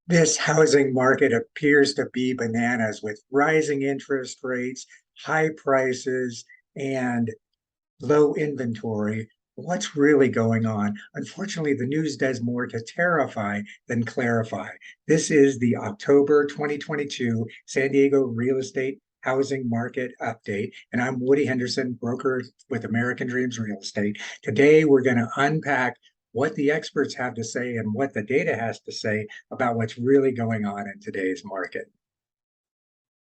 This housing market appears to be bananas with rising interest rates, high prices, and low inventory. What's really going on? Unfortunately, the news does more to terrify than clarify. This is the October 2022 San Diego real estate housing market update, and I'm Woody Henderson, broker with American Dreams Real Estate. Today, we're going to unpack what the experts have to say and what the data has to say about what's really going on in today's market.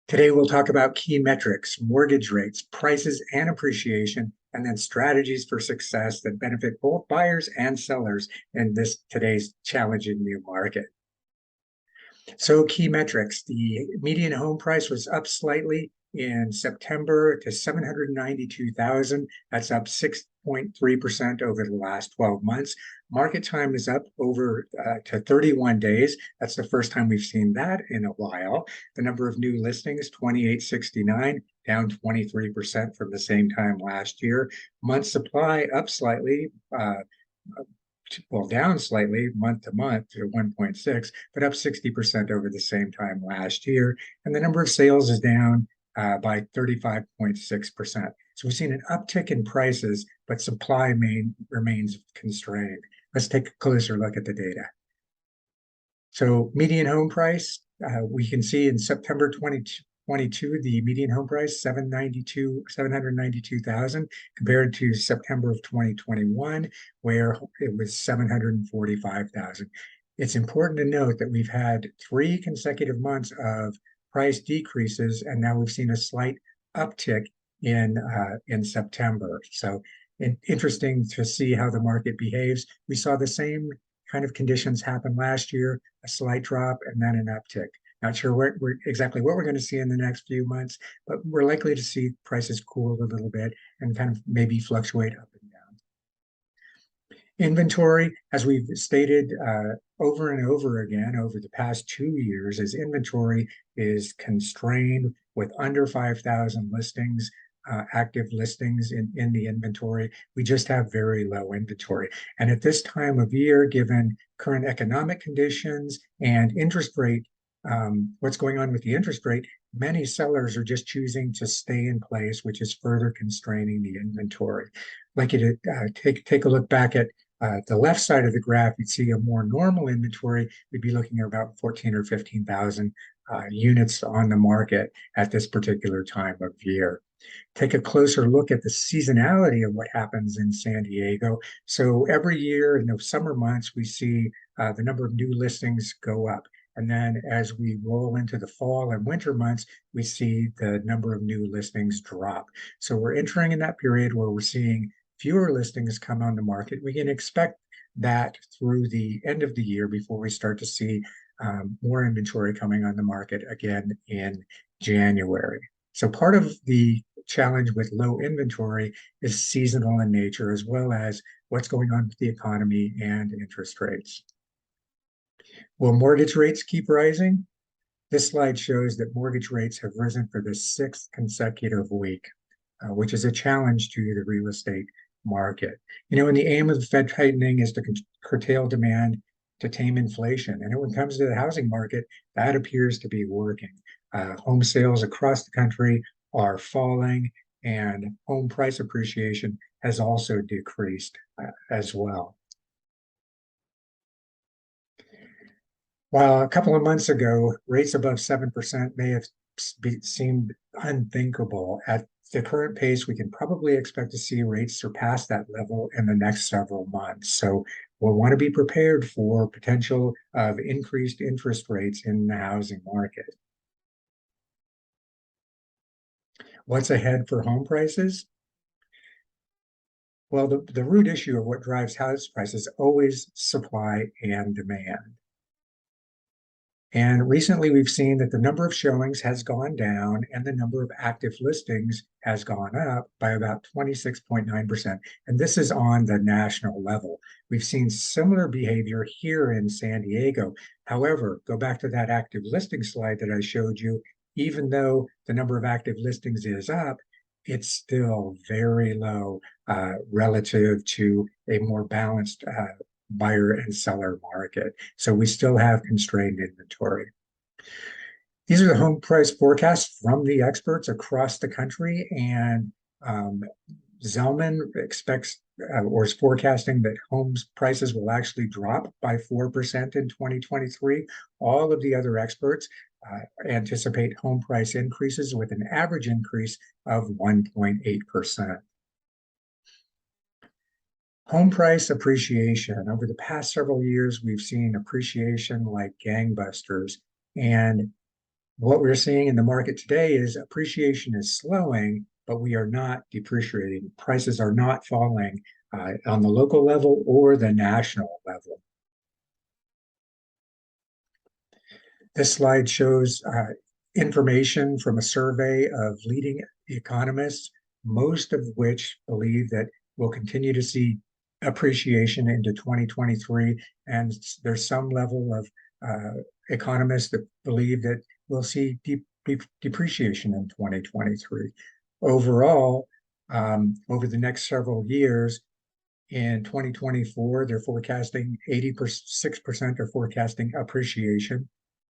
Today, we'll talk about key metrics, mortgage rates, prices and appreciation, and then strategies for success that benefit both buyers and sellers in this today's challenging new market. So key metrics, the median home price was up slightly in September to 792,000. That's up 6.3% over the last 12 months. Market time is up over to 31 days. That's the first time we've seen that in a while. The number of new listings, 2,869, down 23% from the same time last year. Month supply up slightly, well, down slightly month to month to 1.6, but up 60% over the same time last year. And the number of sales is down by 35.6%. So we've seen an uptick in prices, but supply remains constrained. Let's take a closer look at the data. So median home price, we can see in September 2022, the median home price 792,000 compared to September of 2021, where it was 745,000. It's important to note that we've had 3 consecutive months of price decreases, and now we've seen a slight uptick in September. So interesting to see how the market behaves. We saw the same kind of conditions happen last year, a slight drop and then an uptick. Not sure exactly what we're going to see in the next few months, but we're likely to see prices cool a little bit and kind of maybe fluctuate up and down. Inventory, as we've stated over and over again over the past 2 years, as inventory is constrained with under 5,000 listings, active listings in the inventory. We just have very low inventory. And at this time of year, given current economic conditions and interest rate, what's going on with the interest rate, many sellers are just choosing to stay in place, which is further constraining the inventory. I'd like you to take a look back at the left side of the graph. You'd see a more normal inventory. We'd be looking at about 14 or 15,000 units on the market at this particular time of year. Take a closer look at the seasonality of what happens in San Diego. So every year in the summer months, we see the number of new listings go up. And then as we roll into the fall and winter months, we see the number of new listings drop. So we're entering in that period where we're seeing fewer listings come on the market. We can expect that through the end of the year before we start to see more inventory coming on the market again in January. So part of the challenge with low inventory is seasonal in nature, as well as what's going on with the economy and interest rates. Will mortgage rates keep rising? This slide shows that mortgage rates have risen for the 6th consecutive week, which is a challenge to the real estate market. And the aim of the Fed tightening is to curtail demand to tame inflation. And when it comes to the housing market, that appears to be working. Home sales across the country are falling, and home price appreciation has also decreased as well. While a couple of months ago, rates above 7% may have seemed unthinkable, at the current pace, we can probably expect to see rates surpass that level in the next several months. So we'll want to be prepared for potential of increased interest rates in the housing market. What's ahead for home prices? Well, the root issue of what drives house prices is always supply and demand. And recently we've seen that the number of showings has gone down and the number of active listings has gone up by about 26.9%. And this is on the national level. We've seen similar behavior here in San Diego. However, go back to that active listing slide that I showed you. Even though the number of active listings is up, it's still very low relative to a more balanced buyer and seller market. So we still have constrained inventory. These are the home price forecasts from the experts across the country, and Zelman expects or is forecasting that homes prices will actually drop by 4% in 2023. All of the other experts anticipate home price increases with an average increase of 1.8%. Home price appreciation. Over the past several years, we've seen appreciation like gangbusters. And what we're seeing in the market today is appreciation is slowing, but we are not depreciating. Prices are not falling on the local level or the national level. This slide shows information from a survey of leading economists, most of which believe that we'll continue to see appreciation into 2023. And there's some level of economists that believe that we'll see depreciation in 2023. Overall, over the next several years, in 2024, they're forecasting 86% are forecasting appreciation.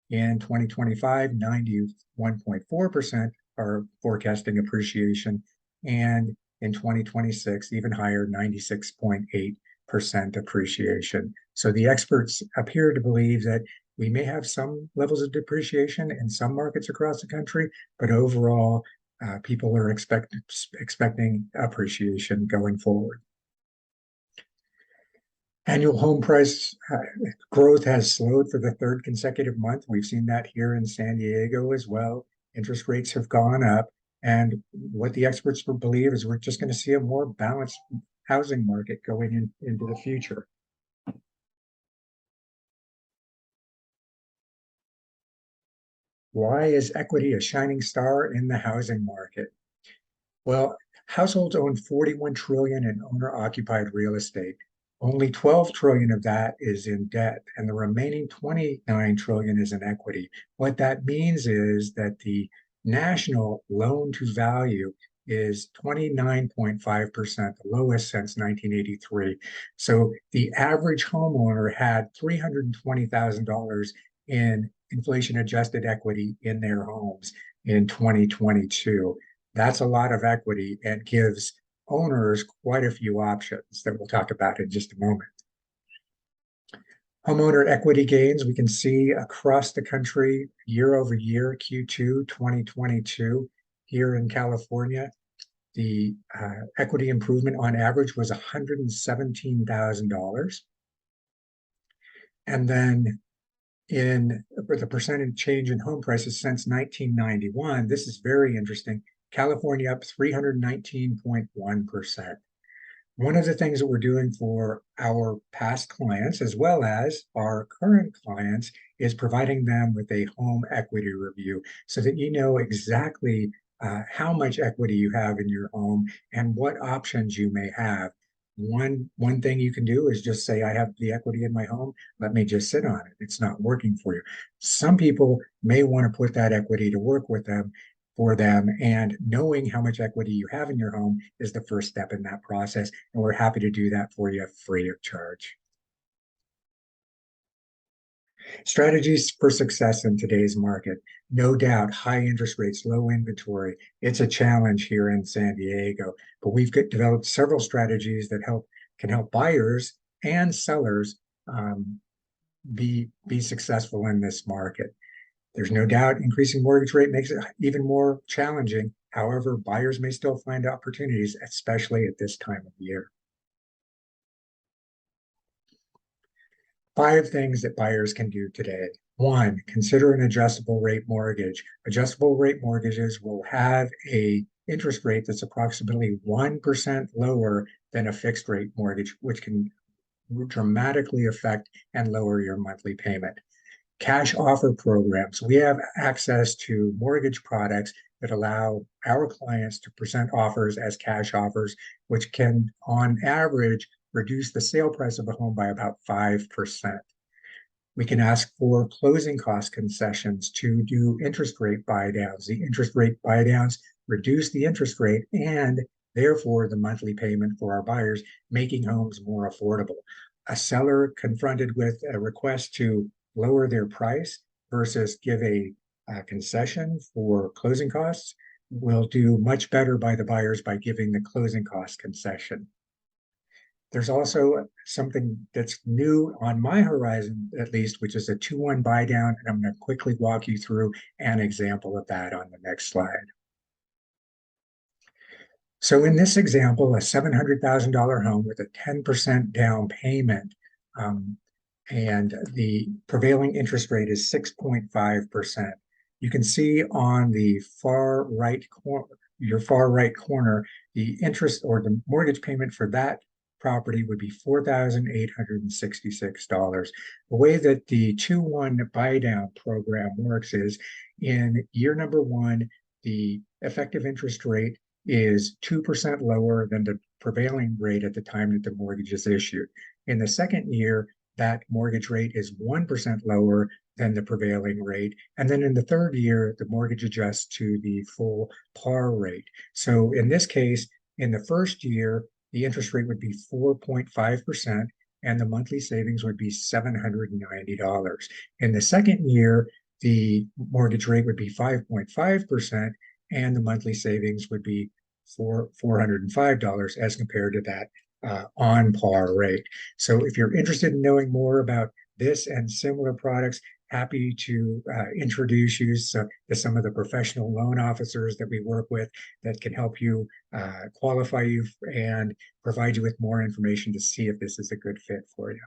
In 2025, 91.4% are forecasting appreciation. And in 2026, even higher, 96.8% appreciation. So the experts appear to believe that we may have some levels of depreciation in some markets across the country, but overall, people are expecting appreciation going forward. Annual home price growth has slowed for the third consecutive month. We've seen that here in San Diego as well. Interest rates have gone up. And what the experts believe is we're just going to see a more balanced housing market going into the future. Why is equity a shining star in the housing market? Well, households own 41 trillion in owner-occupied real estate. Only 12 trillion of that is in debt, and the remaining 29 trillion is in equity. What that means is that the national loan to value is 29.5%, the lowest since 1983. So the average homeowner had $320,000 in inflation-adjusted equity in their homes in 2022. That's a lot of equity and gives owners quite a few options that we'll talk about in just a moment. Homeowner equity gains, we can see across the country year over year, Q2 2022. Here in California, the equity improvement on average was $117,000. And then with the percentage change in home prices since 1991, this is very interesting. California up 319.1%. One of the things that we're doing for our past clients, as well as our current clients, is providing them with a home equity review so that you know exactly how much equity you have in your home and what options you may have. One thing you can do is just say, I have the equity in my home, let me just sit on it. It's not working for you. Some people may want to put that equity to work for them, and knowing how much equity you have in your home is the first step in that process, and we're happy to do that for you free of charge. Strategies for success in today's market. No doubt, high interest rates, low inventory. It's a challenge here in San Diego, but we've developed several strategies that can help buyers and sellers be successful in this market. There's no doubt increasing mortgage rate makes it even more challenging. However, buyers may still find opportunities, especially at this time of year. 5 things that buyers can do today. 1, consider an adjustable rate mortgage. Adjustable rate mortgages will have an interest rate that's approximately 1% lower than a fixed rate mortgage, which can dramatically affect and lower your monthly payment. Cash offer programs. We have access to mortgage products that allow our clients to present offers as cash offers, which can, on average, reduce the sale price of a home by about 5%. We can ask for closing cost concessions to do interest rate buy downs. The interest rate buy downs reduce the interest rate and therefore the monthly payment for our buyers, making homes more affordable. a seller confronted with a request to lower their price versus give a concession for closing costs will do much better by the buyers by giving the closing cost concession. There's also something that's new on my horizon, at least, which is a 2-1 buy down. And I'm going to quickly walk you through an example of that on the next slide. So in this example, a $700,000 home with a 10% down payment, and the prevailing interest rate is 6.5%. You can see on the far right corner, your far right corner, the interest or the mortgage payment for that property would be $4,866. The way that the 2-1 buy down program works is in year number one, the effective interest rate is 2% lower than the prevailing rate at the time that the mortgage is issued. In the second year, that mortgage rate is 1% lower than the prevailing rate. And then in the third year, the mortgage adjusts to the full par rate. So in this case, in the first year, the interest rate would be 4.5%, and the monthly savings would be $790. In the second year, the mortgage rate would be 5.5%, and the monthly savings would be $405 as compared to that on par rate. So if you're interested in knowing more about this and similar products, happy to introduce you to some of the professional loan officers that we work with that can help you qualify you and provide you with more information to see if this is a good fit for you.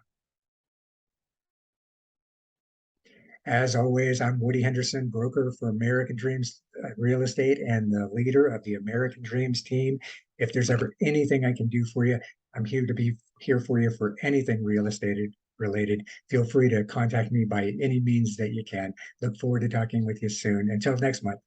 As always, I'm Woody Henderson, broker for American Dreams Real Estate and the leader of the American Dreams team. If there's ever anything I can do for you, I'm here to be here for you for anything real estate related. Feel free to contact me by any means that you can. Look forward to talking with you soon. Until next month.